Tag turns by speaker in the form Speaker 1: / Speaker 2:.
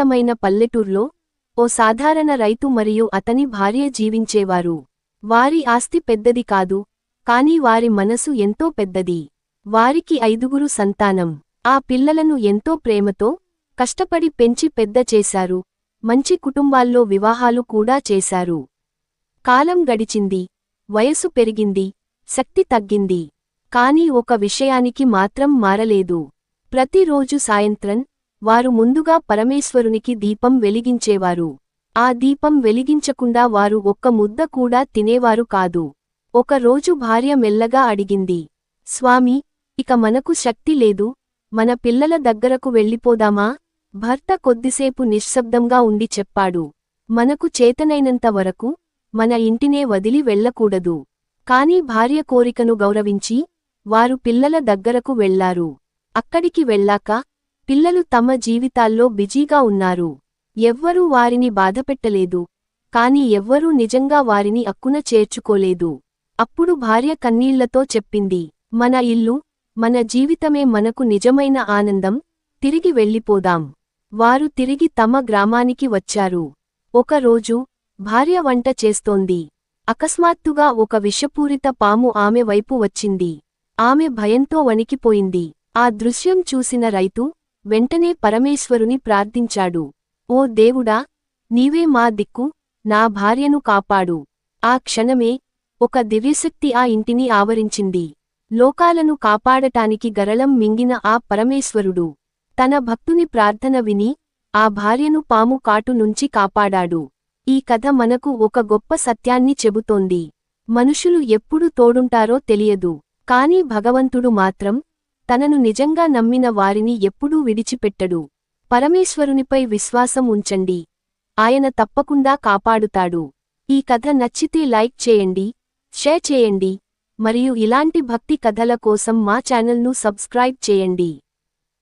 Speaker 1: ప్రశాంతమైన పల్లెటూర్లో ఓ సాధారణ రైతు మరియు అతని భార్య జీవించేవారు. వారి ఆస్తి పెద్దది కాదు, కాని వారి మనసు ఎంతో పెద్దది. వారికి 5గురు సంతానం. ఆ పిల్లలను ఎంతో ప్రేమతో, కష్టపడి పెంచి పెద్ద చేశారు. మంచి కుటుంబాల్లో వివాహాలు కూడా చేశారు. కాలం గడిచింది. వయసు పెరిగింది. శక్తి తగ్గింది. కాని ఒక విషయానికి మాత్రం మారలేదు. ప్రతిరోజు సాయంత్రం వారు ముందుగా పరమేశ్వరునికి దీపం వెలిగించేవారు. ఆ దీపం వెలిగించకుండా వారు ఒక్క ముద్ద కూడా తినేవారు కాదు. ఒక రోజు భార్య మెల్లగా అడిగింది, స్వామీ, ఇక మనకు శక్తి లేదు, మన పిల్లల దగ్గరకు వెళ్ళిపోదామా? భర్త కొద్దిసేపు నిశ్శబ్దంగా ఉండి చెప్పాడు, మనకు చేతనైనంత వరకు మన ఇంటినే వదిలి వెళ్ళకూడదు. కాని భార్య కోరికను గౌరవించి వారు పిల్లల దగ్గరకు వెళ్లారు. అక్కడికి వెళ్ళాక పిల్లలు తమ జీవితాల్లో బిజీగా ఉన్నారు. ఎవ్వరూ వారిని బాధపెట్టలేదు. కాని ఎవ్వరూ నిజంగా వారిని అక్కున చేర్చుకోలేదు. అప్పుడు భార్య కన్నీళ్లతో చెప్పింది, మన ఇల్లు, మన జీవితమే మనకు నిజమైన ఆనందం, తిరిగి వెళ్ళిపోదాం. వారు తిరిగి తమ గ్రామానికి వచ్చారు. ఒకరోజు భార్య వంట చేస్తోంది. అకస్మాత్తుగా ఒక విషపూరిత పాము ఆమె వైపు వచ్చింది. ఆమె భయంతో వణికిపోయింది. ఆ దృశ్యం చూసిన రైతు వెంటనే పరమేశ్వరుని ప్రార్థించాడు, ఓ దేవుడా, నీవే మా దిక్కు, నా భార్యను కాపాడు. ఆ క్షణమే ఒక దివ్యశక్తి ఆ ఇంటిని ఆవరించింది. లోకాలను కాపాడటానికి గరళం మింగిన ఆ పరమేశ్వరుడు తన భక్తుని ప్రార్థన విని ఆ భార్యను పాము కాటు నుంచి కాపాడాడు. ఈ కథ మనకు ఒక గొప్ప సత్యాన్ని చెబుతోంది. మనుషులు ఎప్పుడు తోడుంటారో తెలియదు, కాని భగవంతుడు మాత్రం తనను నిజంగా నమ్మిన వారిని ఎప్పుడూ విడిచిపెట్టడు. పరమేశ్వరునిపై విశ్వాసం ఉంచండి, ఆయన తప్పకుండా కాపాడుతాడు. ఈ కథ నచ్చితే లైక్ చేయండి, షేర్ చేయండి, మరియు ఇలాంటి భక్తి కథల కోసం మా ఛానల్ను సబ్స్క్రైబ్ చేయండి.